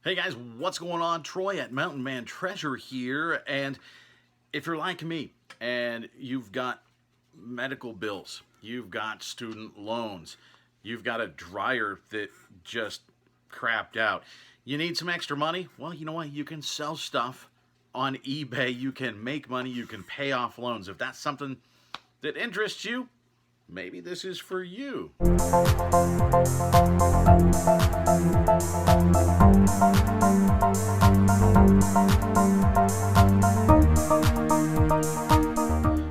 Hey guys, what's going on? Troy at Mountain Man Treasure here, and if you're like me and you've got medical bills, you've got student loans, you've got a dryer that just crapped out, you need some extra money, well, you know what? You can sell stuff on eBay, you can make money, you can pay off loans. If that's something that interests you, maybe this is for you.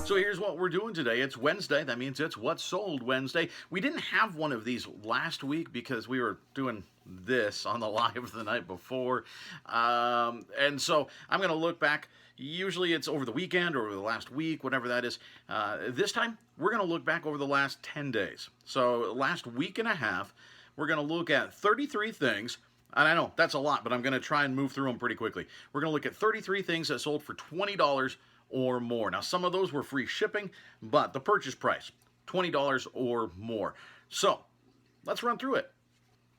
So here's what we're doing today. It's Wednesday. That means it's What's Sold Wednesday. We didn't have one of these last week because we were doing this on the live the night before. And so I'm going to look back. Usually it's over the weekend or over the last week, whatever that is. This time, we're going to look back over the last 10 days. So last week and a half, we're going to look at 33 things. And I know that's a lot, but I'm going to try and move through them pretty quickly. We're going to look at 33 things that sold for $20 or more. Now, some of those were free shipping, but the purchase price, $20 or more. So let's run through it.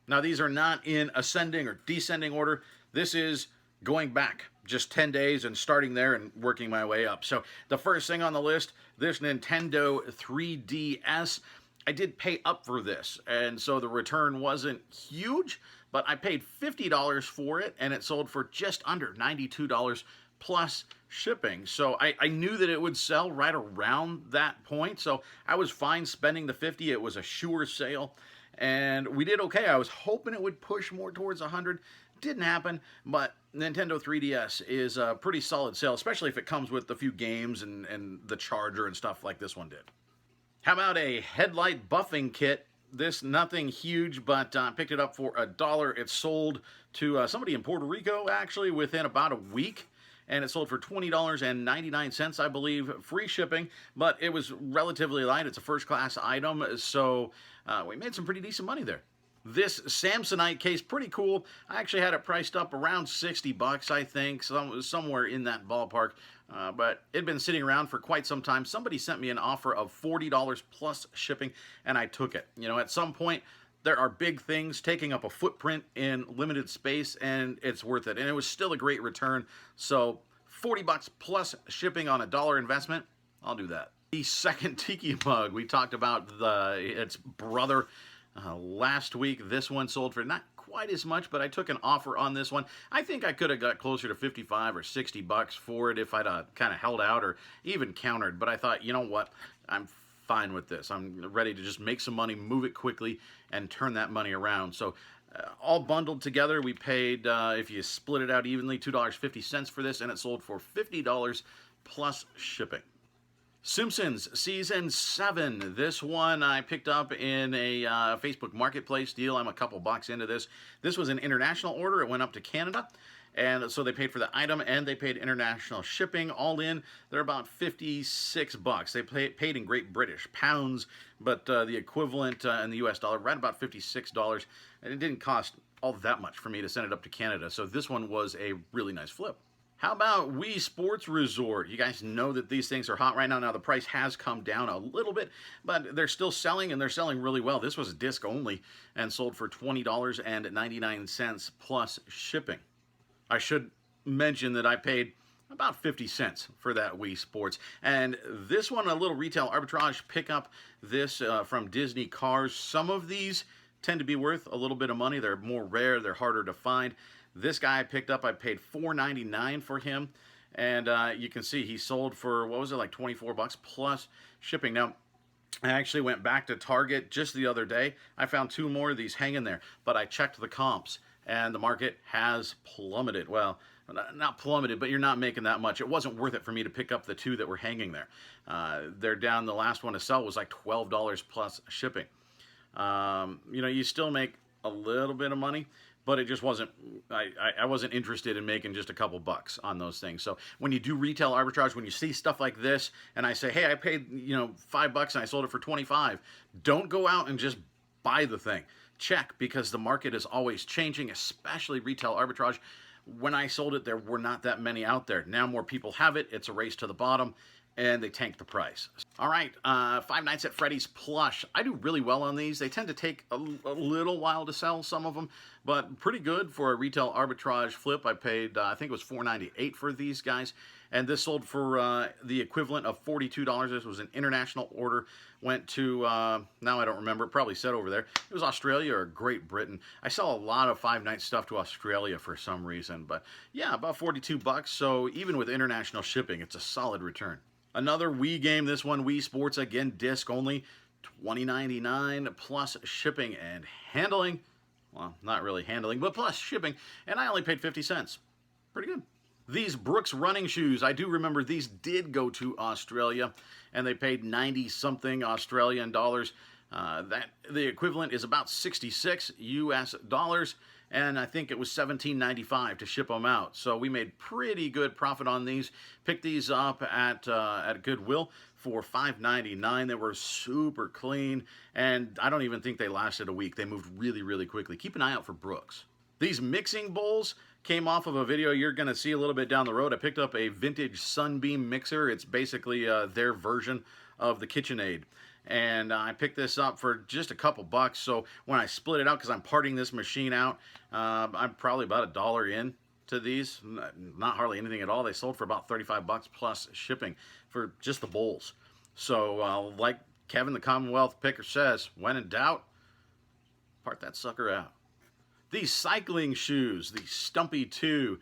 Now, these are not in ascending or descending order. This is going back just 10 days and starting there and working my way up. So the first thing on the list, this Nintendo 3DS. I did pay up for this, and so the return wasn't huge, but I paid $50 for it, and it sold for just under $92 plus shipping. So I knew that it would sell right around that point, so I was fine spending the $50. It was a sure sale, and we did okay. I was hoping it would push more towards $100. Didn't happen, but Nintendo 3DS is a pretty solid sale, especially if it comes with a few games and the charger and stuff like this one did. How about a Headlight buffing kit? This, nothing huge, but picked it up for $1. It sold to somebody in Puerto Rico, actually, within about a week. And it sold for $20.99, I believe, free shipping. But it was relatively light. It's a first-class item, so we made some pretty decent money there. This Samsonite case, pretty cool. I actually had it priced up around $60, I think, somewhere in that ballpark. But it had been sitting around for quite some time. Somebody sent me an offer of $40 plus shipping, and I took it. You know, at some point, there are big things taking up a footprint in limited space, and it's worth it. And it was still a great return. So $40 plus shipping on $1 investment, I'll do that. The second Tiki Fugg, we talked about its brother last week. This one sold for not quite as much, but I took an offer on this one. I think I could have got closer to $55 or $60 for it if I'd kind of held out or even countered. But I thought, you know what, I'm fine with this. I'm ready to just make some money, move it quickly, and turn that money around. So all bundled together, we paid, if you split it out evenly, $2.50 for this, and it sold for $50 plus shipping. Simpsons Season 7. This one I picked up in a Facebook Marketplace deal. I'm a couple bucks into this. This was an international order. It went up to Canada. And so they paid for the item and they paid international shipping. All in, they're about $56. They paid in Great British pounds, but the equivalent in the US dollar, right about $56. And it didn't cost all that much for me to send it up to Canada. So this one was a really nice flip. How about Wii Sports Resort? You guys know that these things are hot right now. Now, the price has come down a little bit, but they're still selling, and they're selling really well. This was disc only and sold for $20.99 plus shipping. I should mention that I paid about 50 cents for that Wii Sports. And this one, a little retail arbitrage pickup. This from Disney Cars. Some of these tend to be worth a little bit of money. They're more rare. They're harder to find. This guy I picked up, I paid $4.99 for him. And you can see he sold for, what was it, like $24 plus shipping. Now, I actually went back to Target just the other day. I found two more of these hanging there, but I checked the comps, and the market has plummeted. Well, not plummeted, but you're not making that much. It wasn't worth it for me to pick up the two that were hanging there. They're down. The last one to sell was like $12 plus shipping. You know, you still make a little bit of money, but it just wasn't, I wasn't interested in making just a couple bucks on those things. So when you do retail arbitrage, when you see stuff like this, and I say, hey, I paid, you know, $5 and I sold it for 25, don't go out and just buy the thing. Check, because the market is always changing, especially retail arbitrage. When I sold it, there were not that many out there. Now more people have it. It's a race to the bottom, and they tanked the price. All right, 5 Nights at Freddys Plush. I do really well on these. They tend to take a little while to sell, some of them, but pretty good for a retail arbitrage flip. I paid, I think it was $4.98 for these guys, and this sold for the equivalent of $42. This was an international order. Went to, now I don't remember, it probably said over there, it was Australia or Great Britain. I sell a lot of 5-night stuff to Australia for some reason, but yeah, about 42 bucks. So even with international shipping, it's a solid return. Another Wii game, this one Wii Sports, again disc only, $20.99 plus shipping and handling. Well, not really handling, but plus shipping, and I only paid 50 cents. Pretty good. These Brooks running shoes, I do remember these did go to Australia, and they paid 90-something Australian dollars. The equivalent is about 66 US dollars, and I think it was $17.95 to ship them out. So we made pretty good profit on these. Picked these up at Goodwill for $5.99. They were super clean, and I don't even think they lasted a week. They moved really, really quickly. Keep an eye out for Brooks. These mixing bowls came off of a video you're going to see a little bit down the road. I picked up a vintage Sunbeam mixer. It's basically their version of the KitchenAid. And I picked this up for just a couple bucks. So when I split it out, because I'm parting this machine out, I'm probably about $1 in to these. Not hardly anything at all. They sold for about 35 bucks plus shipping for just the bowls. So like Kevin the Commonwealth Picker says, when in doubt, part that sucker out. These cycling shoes, the Stumpy 2,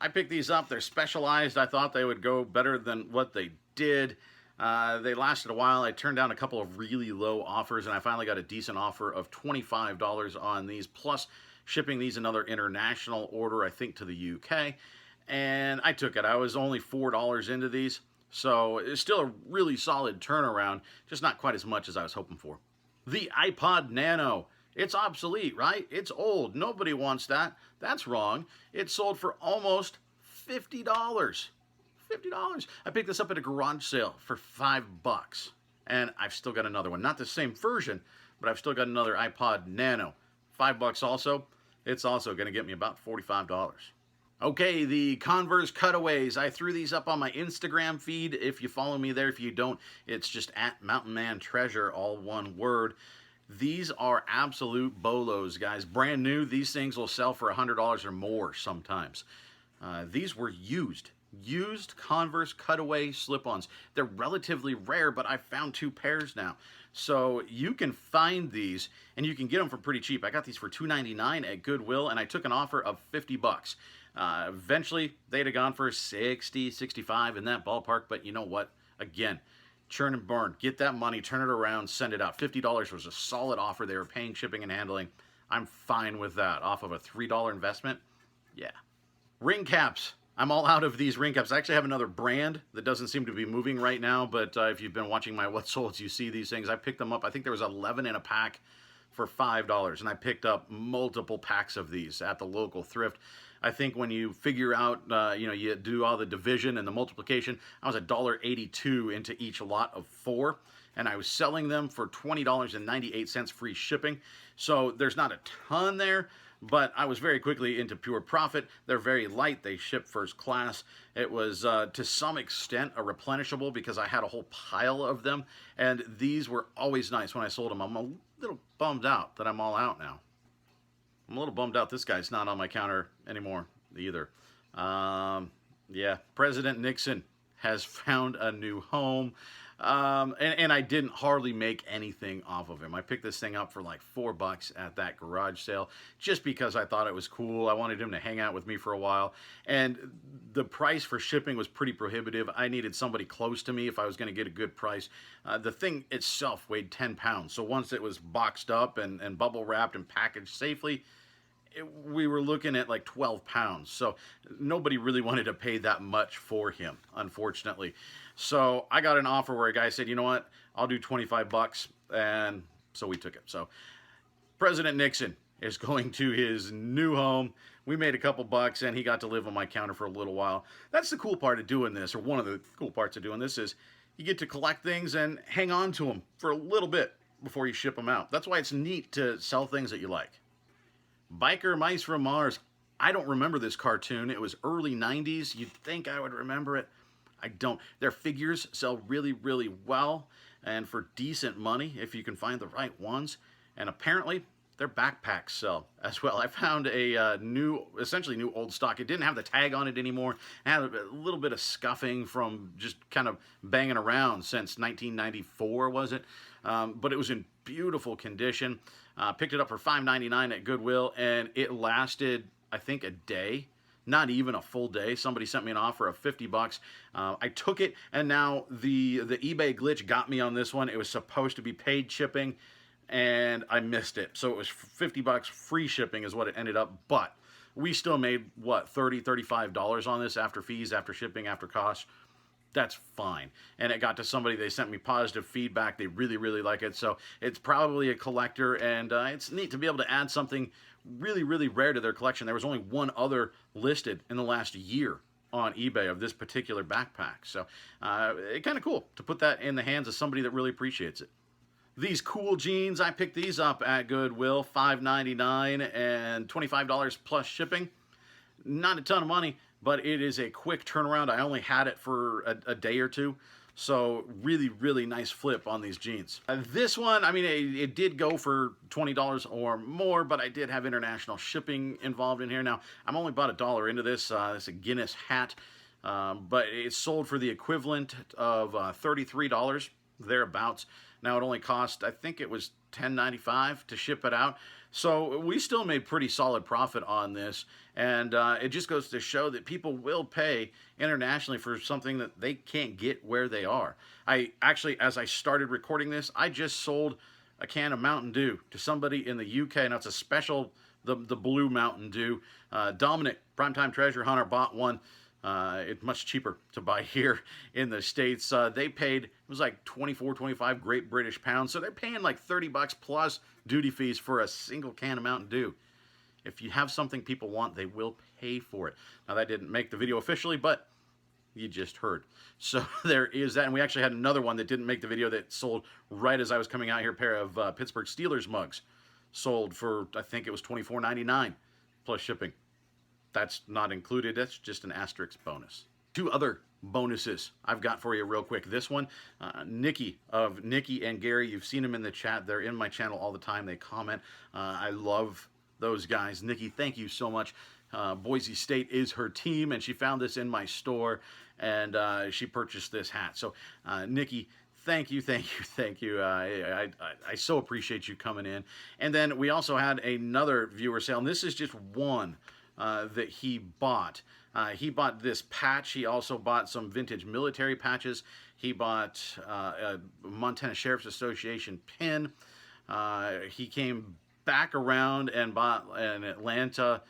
I picked these up. They're specialized. I thought they would go better than what they did. They lasted a while. I turned down a couple of really low offers, and I finally got a decent offer of $25 on these, plus shipping these another international order, I think, to the UK. And I took it. I was only $4 into these, so it's still a really solid turnaround, just not quite as much as I was hoping for. The iPod Nano. It's obsolete, right? It's old. Nobody wants that. That's wrong. It sold for almost $50. $50. I picked this up at a garage sale for $5. And I've still got another one. Not the same version, but I've still got another iPod Nano. $5 also. It's also going to get me about $45. Okay, the Converse cutaways. I threw these up on my Instagram feed. If you follow me there, if you don't, it's just at Mountain Man Treasure, all one word. These are absolute bolos, guys. Brand new. These things will sell for $100 or more sometimes. These were used Converse cutaway slip-ons. They're relatively rare, but I found 2 pairs now. So you can find these, and you can get them for pretty cheap. I got these for $2.99 at Goodwill, and I took an offer of 50 bucks. Eventually, they'd have gone for 60, 65 in that ballpark, but you know what? Again, churn and burn. Get that money, turn it around, send it out. $50 was a solid offer. They were paying shipping and handling. I'm fine with that. Off of a $3 investment, yeah. Ringcaps. I'm all out of these Ringcaps. I actually have another brand that doesn't seem to be moving right now, but if you've been watching my What Solds, you see these things. I picked them up. I think there was 11 in a pack for $5, and I picked up multiple packs of these at the local thrift. I think when you figure out, you do all the division and the multiplication, I was $1.82 into each lot of 4, and I was selling them for $20.98 free shipping. So there's not a ton there, but I was very quickly into pure profit. They're very light. They ship first class. It was, to some extent, a replenishable because I had a whole pile of them, and these were always nice when I sold them. I'm a little bummed out that I'm all out now. I'm a little bummed out this guy's not on my counter anymore either. Yeah, President Nixon has found a new home. And I didn't hardly make anything off of him. I picked this thing up for like $4 at that garage sale just because I thought it was cool. I wanted him to hang out with me for a while. And the price for shipping was pretty prohibitive. I needed somebody close to me if I was going to get a good price. The thing itself weighed 10 pounds. So once it was boxed up and bubble wrapped and packaged safely, we were looking at like 12 pounds. So nobody really wanted to pay that much for him, unfortunately. So I got an offer where a guy said, you know what, I'll do 25 bucks. And so we took it. So President Nixon is going to his new home. We made a couple bucks and he got to live on my counter for a little while. That's the cool part of doing this, or one of the cool parts of doing this, is you get to collect things and hang on to them for a little bit before you ship them out. That's why it's neat to sell things that you like. Biker Mice from Mars. I don't remember this cartoon. It was early 90s. You'd think I would remember it. I don't. Their figures sell really, really well and for decent money if you can find the right ones. And apparently, their backpacks sell as well. I found a essentially new old stock. It didn't have the tag on it anymore. It had a little bit of scuffing from just kind of banging around since 1994, was it? But it was in beautiful condition. Picked it up for $5.99 at Goodwill, and it lasted, I think, a day. Not even a full day. Somebody sent me an offer of $50. I took it, and now the eBay glitch got me on this one. It was supposed to be paid shipping, and I missed it. So it was $50 free shipping is what it ended up. But we still made, what, $30, $35 on this after fees, after shipping, after costs. That's fine. And it got to somebody, they sent me positive feedback. They really, really like it. So it's probably a collector, and it's neat to be able to add something really, really rare to their collection. There was only one other listed in the last year on eBay of this particular backpack. So it's kind of cool to put that in the hands of somebody that really appreciates it. These cool jeans, I picked these up at Goodwill, $5.99 and $25 plus shipping. Not a ton of money, but it is a quick turnaround. I only had it for a day or two. So really, really nice flip on these jeans. This one, I mean, it did go for $20 or more, but I did have international shipping involved in here. Now, I'm only about $1 into this. It's a Guinness hat, but it's sold for the equivalent of $33, thereabouts. Now, it only cost, I think it was $10.95 to ship it out. So we still made pretty solid profit on this, and it just goes to show that people will pay internationally for something that they can't get where they are. I actually, as I started recording this, I just sold a can of Mountain Dew to somebody in the UK, and it's a special, the blue Mountain Dew. Dominic, Primetime Treasure Hunter, bought one. It's much cheaper to buy here in the States. They paid, it was like 24, 25 Great British pounds. So they're paying like $30 plus duty fees for a single can of Mountain Dew. If you have something people want, they will pay for it. Now, that didn't make the video officially, but you just heard. So there is that. And we actually had another one that didn't make the video that sold right as I was coming out here. A pair of Pittsburgh Steelers mugs sold for, I think it was $24.99 plus shipping. That's not included. That's just an asterisk bonus. Two other bonuses I've got for you real quick. This one, Nikki of Nikki and Gary. You've seen them in the chat. They're in my channel all the time. They comment. I love those guys. Nikki, thank you so much. Boise State is her team, and she found this in my store, and she purchased this hat. So, Nikki, thank you, thank you, thank you. I so appreciate you coming in. And then we also had another viewer sale, and this is just one that he bought. He bought this patch. He also bought some vintage military patches. He bought a Montana Sheriff's Association pin. He came back around and bought an Atlanta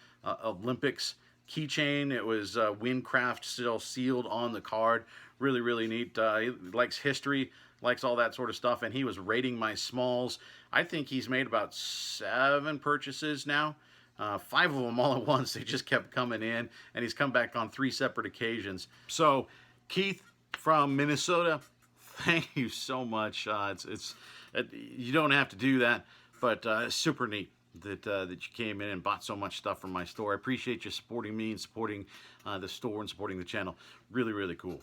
Olympics keychain. It was Windcraft still sealed on the card. Really, really neat. He likes history, likes all that sort of stuff, and he was rating my smalls. I think he's made about 7 purchases now. 5 of them all at once. They just kept coming in, and he's come back on 3 separate occasions. So, Keith from Minnesota, thank you so much. You don't have to do that, but super neat that you came in and bought so much stuff from my store. I appreciate you supporting me and supporting the store and supporting the channel. Really, really cool.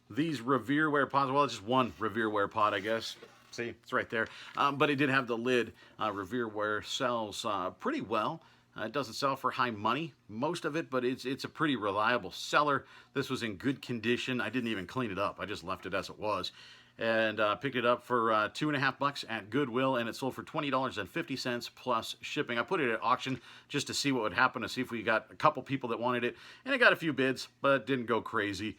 These Revere Wear pots, well, it's just one Revere Wear pot, I guess. See, it's right there. But it did have the lid. Revere Wear sells pretty well. It doesn't sell for high money, most of it, but it's a pretty reliable seller. This was in good condition. I didn't even clean it up. I just left it as it was. And picked it up for $2.50 at Goodwill, and it sold for $20.50 plus shipping. I put it at auction just to see what would happen, to see if we got a couple people that wanted it. And it got a few bids, but didn't go crazy.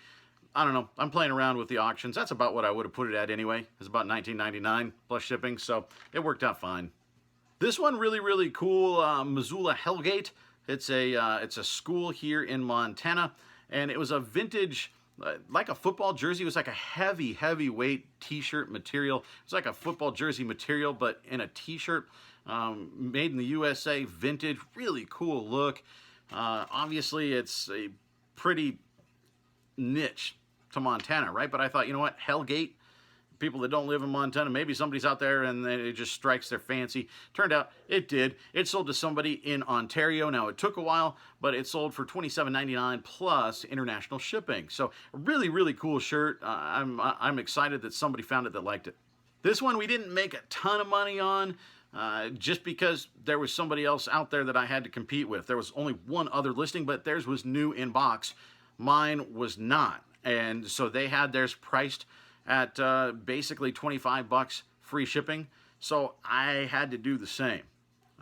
I don't know. I'm playing around with the auctions. That's about what I would have put it at anyway. It's about $19.99 plus shipping, so it worked out fine. This one really, really cool, Missoula Hellgate. It's a school here in Montana, and it was a vintage, like a football jersey. It was like a heavy, heavyweight t-shirt material. It's like a football jersey material, but in a t-shirt, made in the USA, vintage, really cool look. Obviously, it's a pretty niche to Montana, right? But I thought, you know what, Hellgate, people that don't live in Montana, maybe somebody's out there and it just strikes their fancy. Turned out it did. It sold to somebody in Ontario. Now, it took a while, but it sold for $27.99 plus international shipping. So a really, really cool shirt. I'm excited that somebody found it that liked it. This one we didn't make a ton of money on, just because there was somebody else out there that I had to compete with. There was only one other listing, but theirs was new in box. Mine was not. And so they had theirs priced at basically 25 bucks free shipping. So I had to do the same.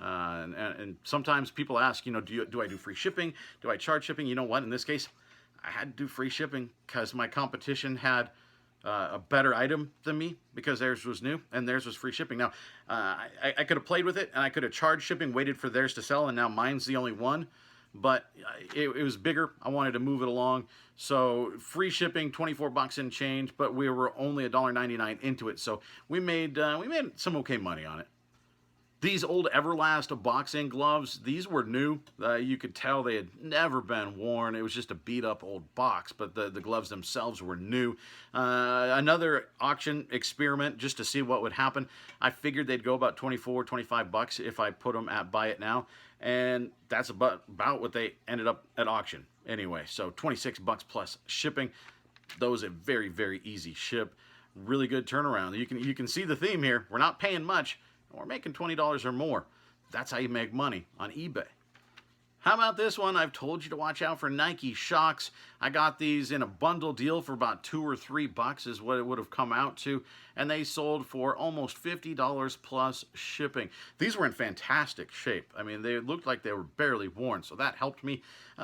And sometimes people ask, you know, do I do free shipping? Do I charge shipping? You know what? In this case, I had to do free shipping because my competition had a better item than me because theirs was new and theirs was free shipping. Now, I could have played with it and I could have charged shipping, waited for theirs to sell, and now mine's the only one. But it was bigger. I wanted to move it along. So free shipping, 24 bucks and change, but we were only $1.99 into it. So we made some okay money on it. These old Everlast boxing gloves, these were new. You could tell they had never been worn. It was just a beat up old box, but the gloves themselves were new. Another auction experiment just to see what would happen. I figured they'd go about 24, 25 bucks if I put them at Buy It Now. And that's about what they ended up at auction anyway. So 26 bucks plus shipping. Those a very, very easy ship. Really good turnaround. You can see the theme here. We're not paying much. We're making $20 or more. That's how you make money on eBay. How about this one? I've told you to watch out for Nike Shocks. I got these in a bundle deal for about 2 or 3 bucks is what it would have come out to. And they sold for almost $50 plus shipping. These were in fantastic shape. I mean, they looked like they were barely worn, so that helped me.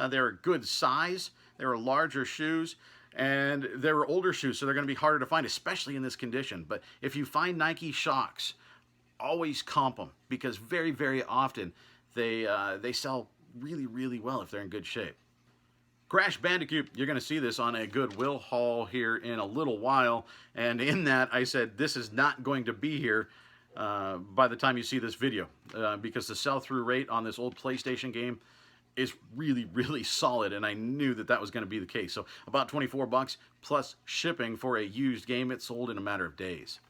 They were a good size. They were larger shoes. And they were older shoes, so they're going to be harder to find, especially in this condition. But if you find Nike Shocks, always comp them because very, very often they sell really, really well if they're in good shape. Crash Bandicoot, you're going to see this on a Goodwill haul here in a little while, and in that I said this is not going to be here by the time you see this video because the sell-through rate on this old PlayStation game is really, really solid, and I knew that was going to be the case. So about 24 bucks plus shipping for a used game. It sold in a matter of days.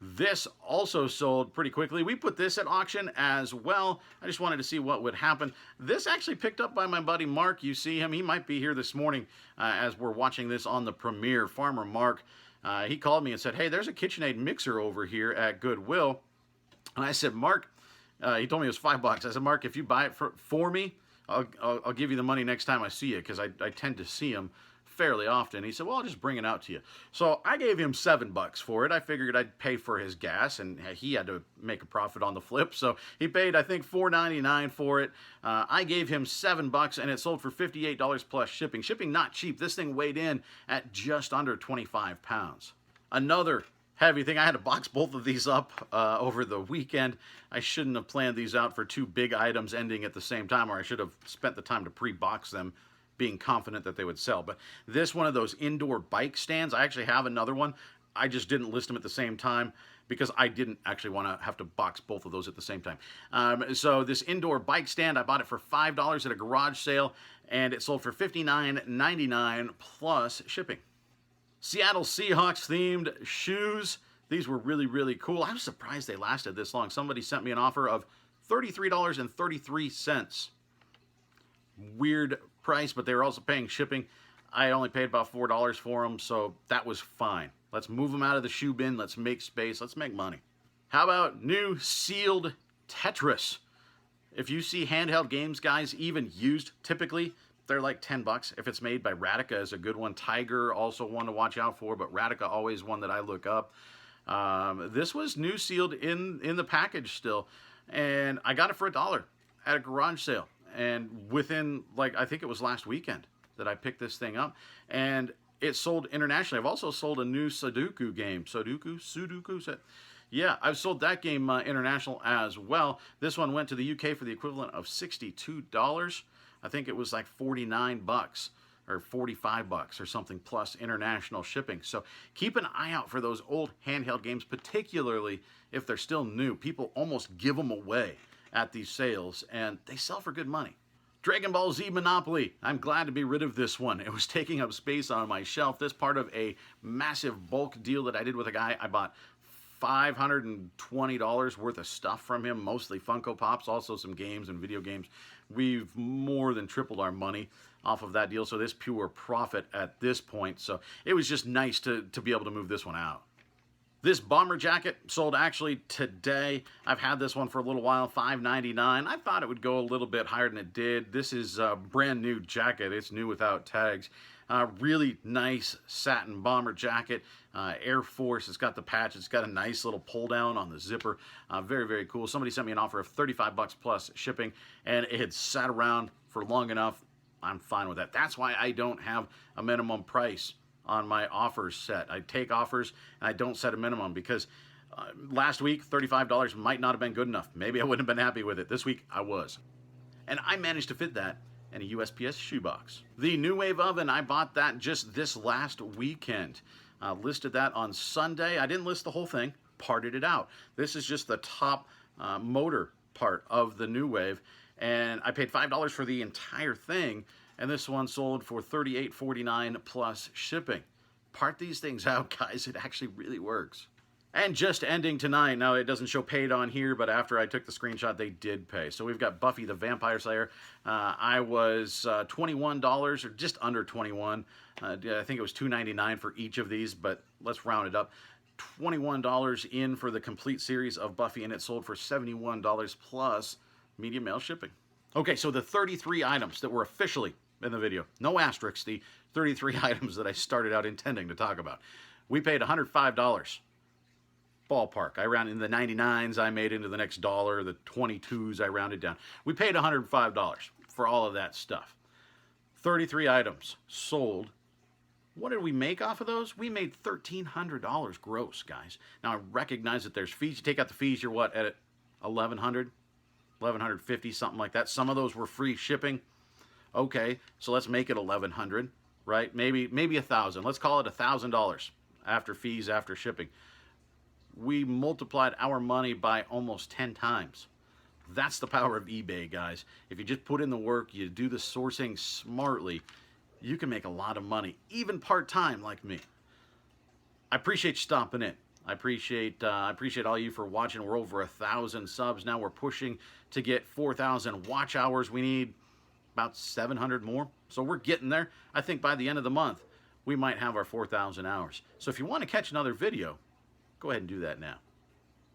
This also sold pretty quickly. We put this at auction as well. I just wanted to see what would happen. This actually picked up by my buddy Mark. You see him. He might be here this morning as we're watching this on the premiere. Farmer Mark. He called me and said, hey, there's a KitchenAid mixer over here at Goodwill. And I said, Mark, he told me it was 5 bucks. I said, Mark, if you buy it for me, I'll give you the money next time I see you because I tend to see him fairly often. He said, well, I'll just bring it out to you. So I gave him 7 bucks for it. I figured I'd pay for his gas, and he had to make a profit on the flip. So he paid, I think, $4.99 for it. I gave him 7 bucks, and it sold for $58 plus shipping. Shipping not cheap. This thing weighed in at just under 25 pounds. Another heavy thing. I had to box both of these up over the weekend. I shouldn't have planned these out for 2 big items ending at the same time, or I should have spent the time to pre-box them, being confident that they would sell. But this one of those indoor bike stands, I actually have another one. I just didn't list them at the same time because I didn't actually want to have to box both of those at the same time. So this indoor bike stand, I bought it for $5 at a garage sale, and it sold for $59.99 plus shipping. Seattle Seahawks themed shoes. These were really, really cool. I was surprised they lasted this long. Somebody sent me an offer of $33.33. Weird price, but they were also paying shipping. I only paid about $4 for them, so that was fine. Let's move them out of the shoe bin. Let's make space. Let's make money. How about new sealed Tetris? If you see Handheld Games, guys, even used, typically they're like 10 bucks. If it's made by Radica, is a good one. Tiger, also one to watch out for, but Radica always one that I look up. This was new sealed in the package still, and I got it for $1 at a garage sale. And within, like, I think it was last weekend that I picked this thing up, and it sold internationally. I've also sold a new Sudoku game. Sudoku. Yeah, I've sold that game international as well. This one went to the UK for the equivalent of $62. I think it was like 49 bucks or 45 bucks or something plus international shipping. So keep an eye out for those old handheld games, particularly if they're still new. People almost give them away at these sales, and they sell for good money. Dragon Ball Z Monopoly. I'm glad to be rid of this one. It was taking up space on my shelf. This part of a massive bulk deal that I did with a guy. I bought $520 worth of stuff from him, mostly Funko Pops, also some games and video games. We've more than tripled our money off of that deal, so this pure profit at this point. So it was just nice to be able to move this one out. This bomber jacket sold actually today. I've had this one for a little while, $5.99. I thought it would go a little bit higher than it did. This is a brand new jacket. It's new without tags. Really nice satin bomber jacket. Air Force. It's got the patch. It's got a nice little pull down on the zipper. Very, very cool. Somebody sent me an offer of 35 bucks plus shipping, and it had sat around for long enough. I'm fine with that. That's why I don't have a minimum price on my offers set. I take offers and I don't set a minimum because last week $35 might not have been good enough. Maybe I wouldn't have been happy with it. This week I was. And I managed to fit that in a USPS shoebox. The New Wave oven, I bought that just this last weekend. Listed that on Sunday. I didn't list the whole thing, parted it out. This is just the top motor part of the New Wave, and I paid $5 for the entire thing, and this one sold for $38.49 plus shipping. Part these things out, guys. It actually really works. And just ending tonight, now it doesn't show paid on here, but after I took the screenshot, they did pay. So we've got Buffy the Vampire Slayer. I was $21, or just under 21. I think it was $2.99 for each of these, but let's round it up. $21 in for the complete series of Buffy, and it sold for $71 plus medium mail shipping. Okay, so the 33 items that were officially in the video, no asterisks, the 33 items that I started out intending to talk about. We paid $105. Ballpark. I rounded in the 99s, I made into the next dollar, the 22s I rounded down. We paid $105 for all of that stuff. 33 items sold. What did we make off of those? We made $1,300 gross, guys. Now I recognize that there's fees. You take out the fees, you're what, at $1,100? $1,150, something like that. Some of those were free shipping. Okay, so let's make it $1,100, right? Maybe $1,000. Let's call it $1,000 after fees, after shipping. We multiplied our money by almost 10 times. That's the power of eBay, guys. If you just put in the work, you do the sourcing smartly, you can make a lot of money, even part-time like me. I appreciate you stopping in. I appreciate all you for watching. We're over 1,000 subs now. We're pushing to get 4,000 watch hours. We need about 700 more. So we're getting there. I think by the end of the month, we might have our 4,000 hours. So if you want to catch another video, go ahead and do that now.